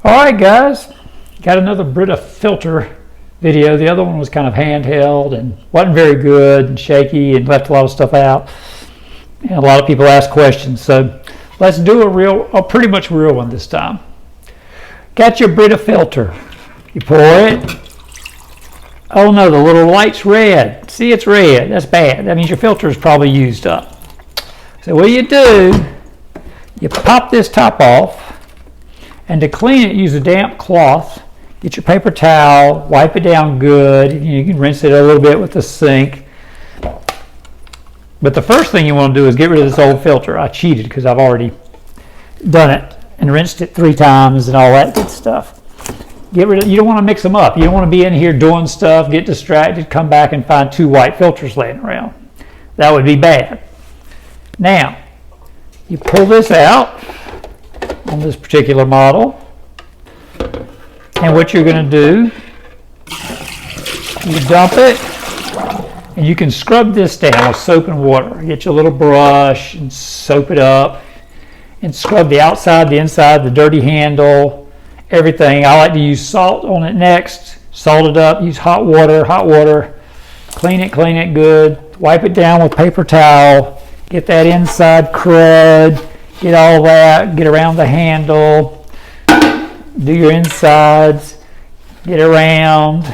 Alright guys, got another Brita filter video. The other one was kind of handheld and wasn't very good and shaky and left a lot of stuff out. And a lot of people ask questions. So let's do a pretty much real one this time. Got your Brita filter. You pour it. Oh no, the little light's red. See, it's red. That's bad. That means your filter is probably used up. So what do? You pop this top off. And to clean it, use a damp cloth. Get your paper towel, wipe it down good. You can rinse it a little bit with the sink. But the first thing you want to do is get rid of this old filter. I cheated because I've already done it and rinsed it 3 times and all that good stuff. Get rid of, you don't want to mix them up. You don't want to be in here doing stuff, get distracted, come back and find 2 white filters laying around. That would be bad. Now, you pull this out on this particular model, and what you're going to do, you dump it, and you can scrub this down with soap and water. Get your little brush and soap it up and scrub the outside, the inside, the dirty handle, everything. I like to use salt on it next. Salt it up, use hot water, clean it good, wipe it down with paper towel, get that inside crud, get all that, get around the handle, do your insides, get around,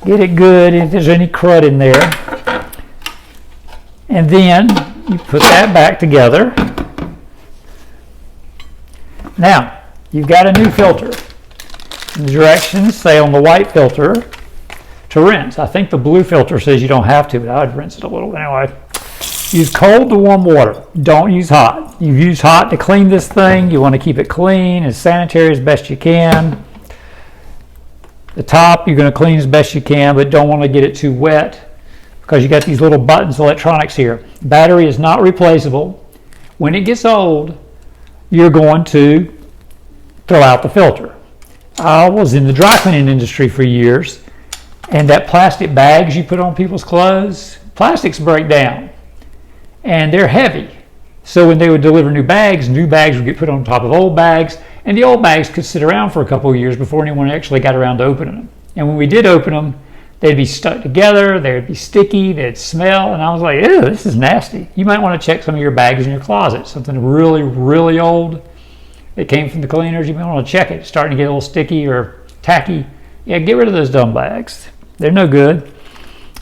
get it good if there's any crud in there. And then you put that back together. Now, you've got a new filter. The directions say on the white filter to rinse. I think the blue filter says you don't have to, but I'd rinse it a little anyway. Use cold to warm water. Don't use hot. You use hot to clean this thing. You want to keep it clean, as sanitary as best you can. The top you're going to clean as best you can, but don't want to get it too wet because you got these little buttons, electronics here. Battery is not replaceable. When it gets old, you're going to throw out the filter. I was in the dry cleaning industry for years, and that plastic bags you put on people's clothes, plastics break down. And they're heavy. So when they would deliver new bags would get put on top of old bags, and the old bags could sit around for a couple of years before anyone actually got around to opening them. And when we did open them, they'd be stuck together, they'd be sticky, they'd smell, and I was like, ew, this is nasty. You might want to check some of your bags in your closet. Something really, really old that came from the cleaners, you might want to check it. It's starting to get a little sticky or tacky. Yeah, get rid of those dumb bags. They're no good.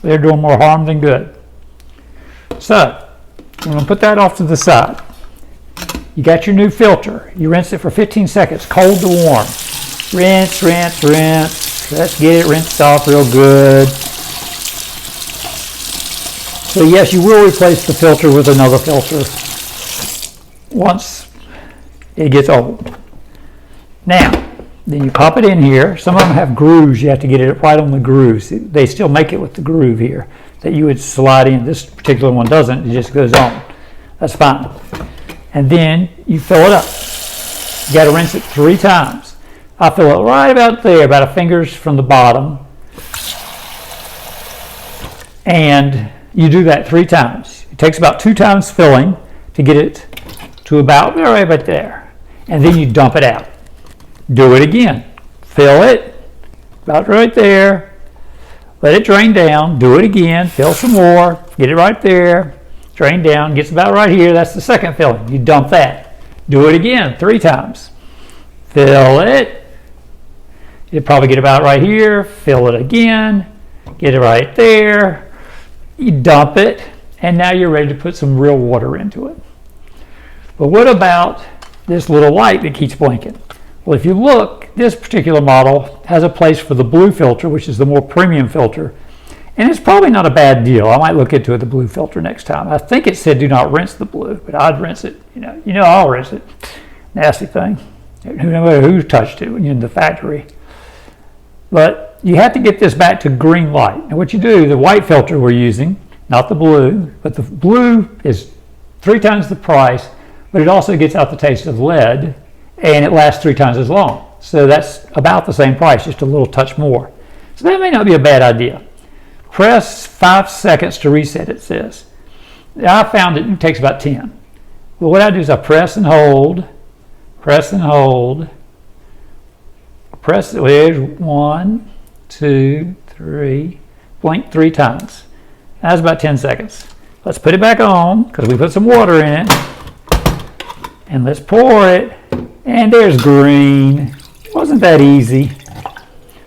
They're doing more harm than good. So, I'm going to put that off to the side. You got your new filter. You rinse it for 15 seconds, cold to warm. Rinse. Let's get it rinsed off real good. So yes, you will replace the filter with another filter once it gets old. Now, then you pop it in here. Some of them have grooves. You have to get it right on the grooves. They still make it with the groove here that you would slide in. This particular one doesn't. It just goes on. That's fine. And then you fill it up. You got to rinse it 3 times. I fill it right about there, about a finger's from the bottom. And you do that 3 times. It takes about 2 times filling to get it to about right about there. And then you dump it out. Do it again. Fill it about right there. Let it drain down. Do it again. Fill some more. Get it right there. Drain down. Gets about right here. That's the second filling. You dump that. Do it again 3 times. Fill it. You'll probably get about right here. Fill it again. Get it right there. You dump it. And now you're ready to put some real water into it. But what about this little light that keeps blinking? Well, if you look, this particular model has a place for the blue filter, which is the more premium filter. And it's probably not a bad deal. I might look into the blue filter next time. I think it said do not rinse the blue, but I'd rinse it. You know I'll rinse it. Nasty thing. Who touched it when you're in the factory. But you have to get this back to green light. And what you do, the white filter we're using, not the blue, but the blue is 3 times the price, but it also gets out the taste of lead, and it lasts 3 times as long. So that's about the same price, just a little touch more. So that may not be a bad idea. Press 5 seconds to reset, it says. I found it takes about 10. Well, what I do is I press and hold, Press the lid 1, 2, 3, blink 3 times. That's about 10 seconds. Let's put it back on because we put some water in it. And let's pour it. And there's green. Wasn't that easy?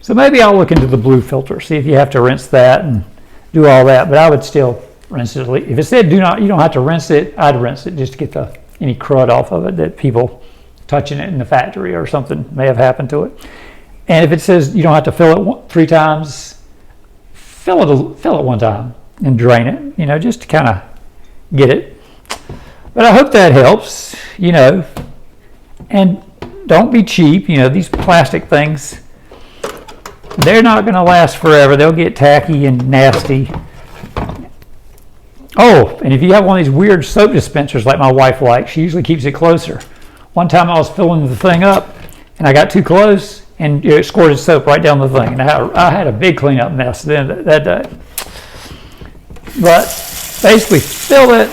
So maybe I'll look into the blue filter, see if you have to rinse that and do all that. But I would still rinse it. If it said you don't have to rinse it, I'd rinse it just to get any crud off of it that people touching it in the factory or something may have happened to it. And if it says you don't have to fill it 3 times, fill it 1 time and drain it, just to kind of get it. But I hope that helps, and don't be cheap. These plastic things, they're not going to last forever. They'll get tacky and nasty. Oh, and if you have one of these weird soap dispensers like my wife likes, she usually keeps it closer. One time I was filling the thing up and I got too close and it squirted soap right down the thing. And I had a big cleanup mess then that day. But basically fill that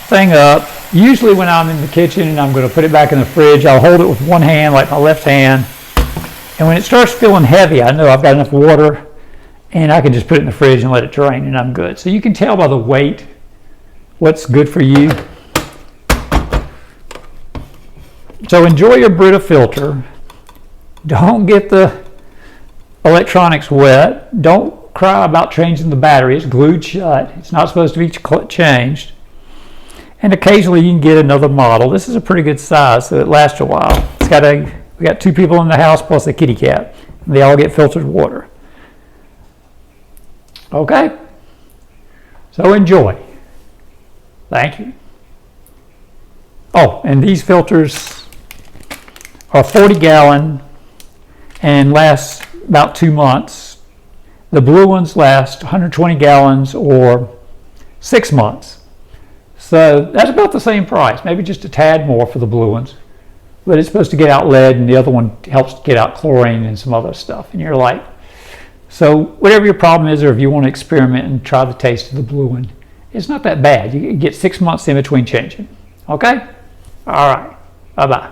thing up. Usually when I'm in the kitchen and I'm going to put it back in the fridge, I'll hold it with one hand, like my left hand. And when it starts feeling heavy, I know I've got enough water and I can just put it in the fridge and let it drain and I'm good. So you can tell by the weight what's good for you. So enjoy your Brita filter. Don't get the electronics wet. Don't cry about changing the battery. It's glued shut. It's not supposed to be changed. And occasionally you can get another model. This is a pretty good size, so it lasts a while. We got 2 people in the house plus a kitty cat. They all get filtered water. Okay? So enjoy. Thank you. Oh, and these filters are 40-gallon and last about 2 months. The blue ones last 120 gallons or 6 months. So that's about the same price, maybe just a tad more for the blue ones. But it's supposed to get out lead and the other one helps get out chlorine and some other stuff. And you're like, so whatever your problem is, or if you want to experiment and try the taste of the blue one, it's not that bad. You get 6 months in between changing. Okay? All right. Bye-bye.